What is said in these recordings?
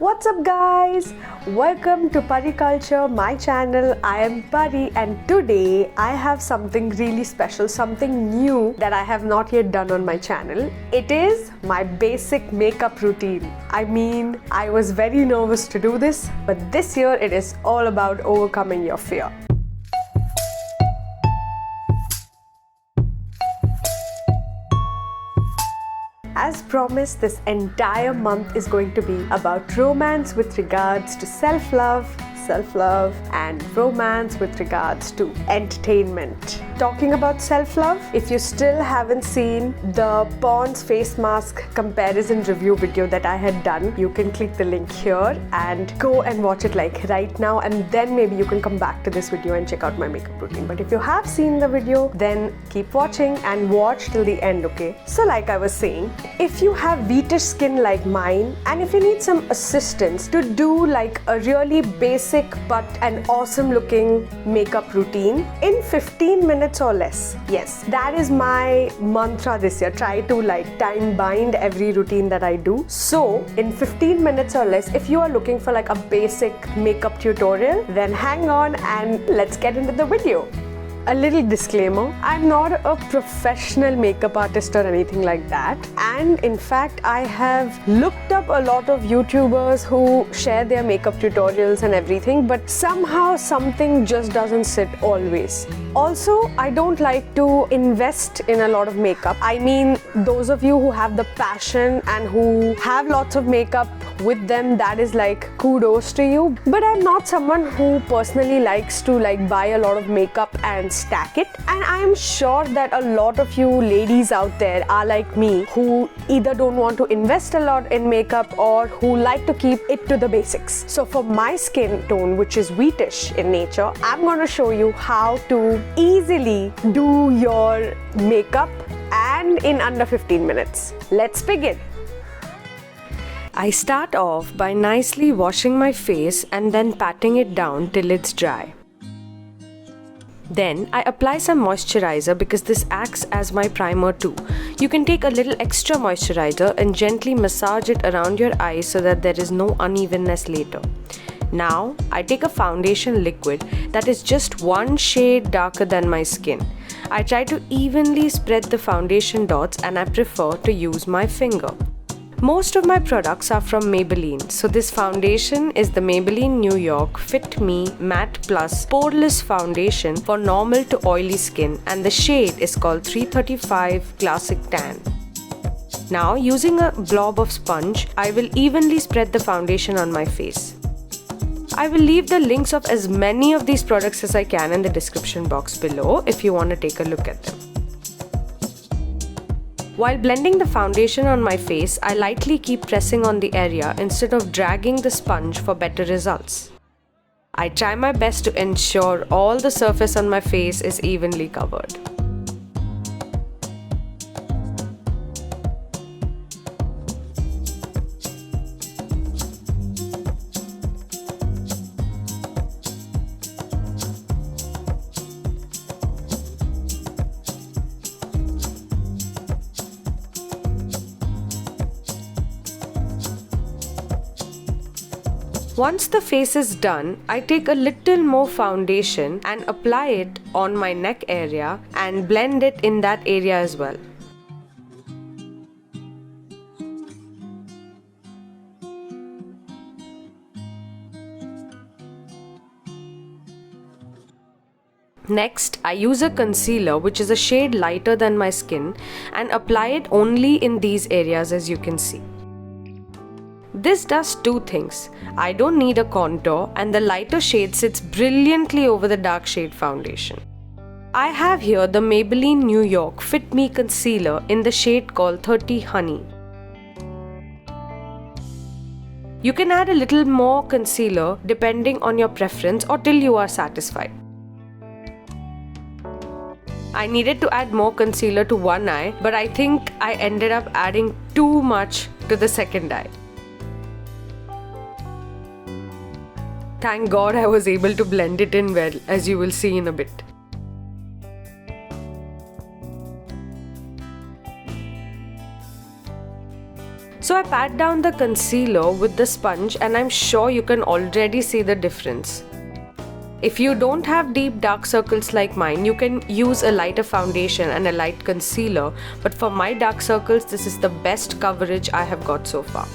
What's up guys? Welcome to Pari Culture, my channel. I am Pari and today I have something really special, something new that I have not yet done on my channel. It is my basic makeup routine. I was very nervous to do this, but this year it is all about overcoming your fear. As promised, this entire month is going to be about romance with regards to self-love, and romance with regards to entertainment. Talking about self-love, if you still haven't seen the Pond's face mask comparison review video that I had done, you can click the link here and go and watch it like right now, and then maybe you can come back to this video and check out my makeup routine. But if you have seen the video, then keep watching and watch till the end, okay? So like I was saying, if you have wheatish skin like mine and if you need some assistance to do like a really basic but an awesome looking makeup routine in 15 minutes or less. Yes, that is my mantra this year. Try to like time bind every routine that I do. So in 15 minutes or less, if you are looking for like a basic makeup tutorial, then hang on and let's get into the video. A little disclaimer, I'm not a professional makeup artist or anything like that, and in fact I have looked up a lot of YouTubers who share their makeup tutorials and everything, but somehow something just doesn't sit always. Also, I don't like to invest in a lot of makeup. I mean, those of you who have the passion and who have lots of makeup with them, that is like kudos to you. But I'm not someone who personally likes to like buy a lot of makeup and stack it, and I'm sure that a lot of you ladies out there are like me, who either don't want to invest a lot in makeup or who like to keep it to the basics. So for my skin tone, which is wheatish in nature, I'm going to show you how to easily do your makeup and in under 15 minutes. Let's begin. I start off by nicely washing my face and then patting it down till it's dry. Then I apply some moisturizer because this acts as my primer too. You can take a little extra moisturizer and gently massage it around your eyes so that there is no unevenness later. Now I take a foundation liquid that is just one shade darker than my skin. I try to evenly spread the foundation dots and I prefer to use my finger. Most of my products are from Maybelline, so this foundation is the Maybelline New York Fit Me Matte Plus Poreless Foundation for normal to oily skin, and the shade is called 335 Classic Tan. Now, using a blob of sponge, I will evenly spread the foundation on my face. I will leave the links of as many of these products as I can in the description box below if you want to take a look at them. While blending the foundation on my face, I lightly keep pressing on the area instead of dragging the sponge for better results. I try my best to ensure all the surface on my face is evenly covered. Once the face is done, I take a little more foundation and apply it on my neck area and blend it in that area as well. Next, I use a concealer which is a shade lighter than my skin and apply it only in these areas, as you can see. This does two things. I don't need a contour and the lighter shade sits brilliantly over the dark shade foundation. I have here the Maybelline New York Fit Me Concealer in the shade called 30 Honey. You can add a little more concealer depending on your preference or till you are satisfied. I needed to add more concealer to one eye, but I think I ended up adding too much to the second eye. Thank God I was able to blend it in well, as you will see in a bit. So So I pat down the concealer with the sponge and I'm sure you can already see the difference. If you don't have deep dark circles like mine, you can use a lighter foundation and a light concealer, but for my dark circles, this is the best coverage I have got so far.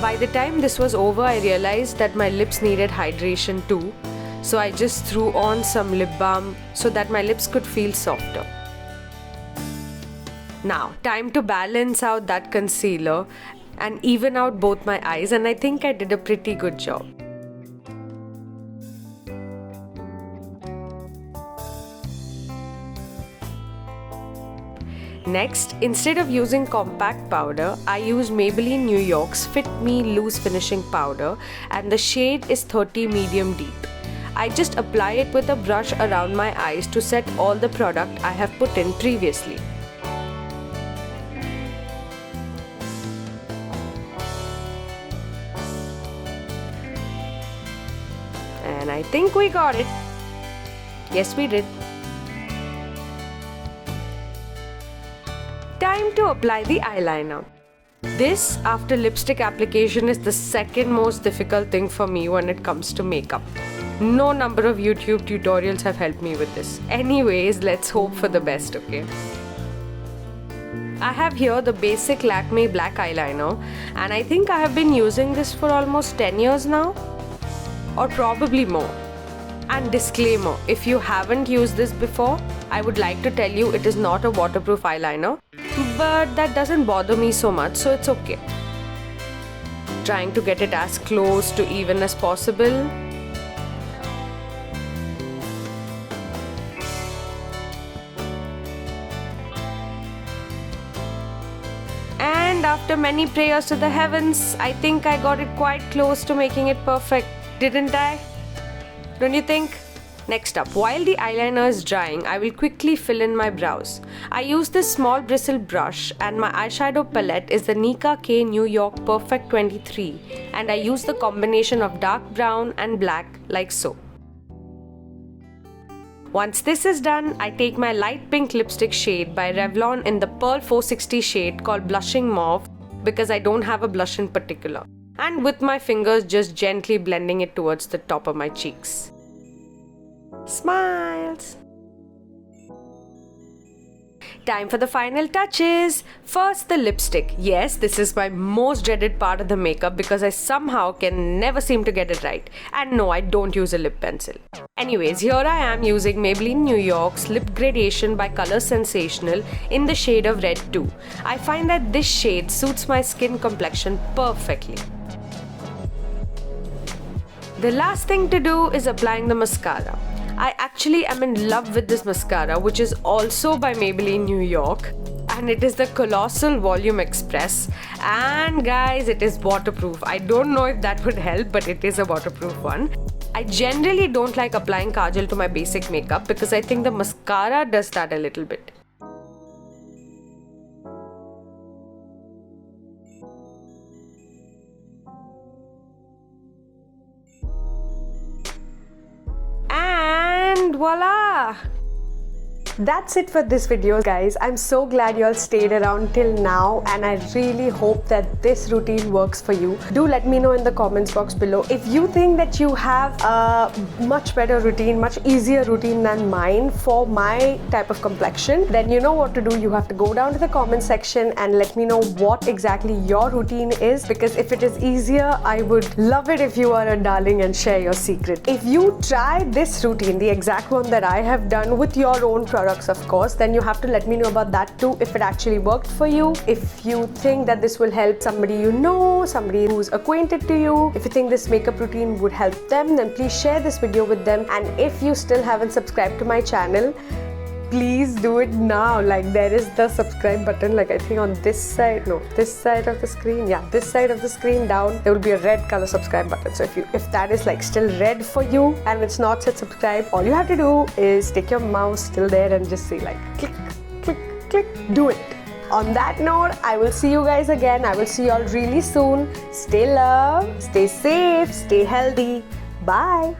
By the time this was over, I realized that my lips needed hydration too. So I just threw on some lip balm so that my lips could feel softer. Now, time to balance out that concealer and even out both my eyes, and I think I did a pretty good job. Next, instead of using compact powder, I used Maybelline New York's Fit Me Loose Finishing Powder, and the shade is 30 Medium Deep. I just apply it with a brush around my eyes to set all the product I have put in previously. And I think we got it. Yes, we did. Time to apply the eyeliner. This, after lipstick application, is the second most difficult thing for me when it comes to makeup. No number of YouTube tutorials have helped me with this. Anyways, let's hope for the best, okay? I have here the basic Lakme black eyeliner, and I think I have been using this for almost 10 years now, or probably more. And disclaimer, if you haven't used this before, I would like to tell you it is not a waterproof eyeliner, but that doesn't bother me so much, so it's okay. Trying to get it as close to even as possible. And after many prayers to the heavens, I think I got it quite close to making it perfect, didn't I? Don't you think? Next up, while the eyeliner is drying, I will quickly fill in my brows. I use this small bristle brush and my eyeshadow palette is the Nika K New York Perfect 23, and I use the combination of dark brown and black like so. Once this is done, I take my light pink lipstick shade by Revlon in the Pearl 460 shade called Blushing Mauve, because I don't have a blush in particular, and with my fingers just gently blending it towards the top of my cheeks. Smiles! Time for the final touches. First, the lipstick. Yes, this is my most dreaded part of the makeup because I somehow can never seem to get it right. And no, I don't use a lip pencil. Anyways, here I am using Maybelline New York's Lip Gradation by Color Sensational in the shade of Red 2. I find that this shade suits my skin complexion perfectly. The last thing to do is applying the mascara. I actually am in love with this mascara, which is also by Maybelline New York, and it is the Colossal Volume Express, and guys, it is waterproof. I don't know if that would help, but it is a waterproof one. I generally don't like applying kajal to my basic makeup because I think the mascara does that a little bit. And voila! That's it for this video, guys. I'm so glad you all stayed around till now, and I really hope that this routine works for you. Do let me know in the comments box below if you think that you have a much better routine, much easier routine than mine for my type of complexion. Then you know what to do. You have to go down to the comment section and let me know what exactly your routine is, because if it is easier, I would love it if you are a darling and share your secret. If you try this routine, the exact one that I have done with your own products, of course, then you have to let me know about that too, if it actually worked for you. If you think that this will help somebody you know, somebody who's acquainted to you, if you think this makeup routine would help them, then please share this video with them. And if you still haven't subscribed to my channel, please do it now. Like, there is the subscribe button, like I think on this side, no, this side of the screen, yeah, this side of the screen down, there will be a red color subscribe button. So if that is like still red for you and it's not said subscribe, all you have to do is take your mouse till there and just say like click, click, click, do it. On that note, I will see you guys again. I will see you all really soon. Stay loved, stay safe, stay healthy. Bye.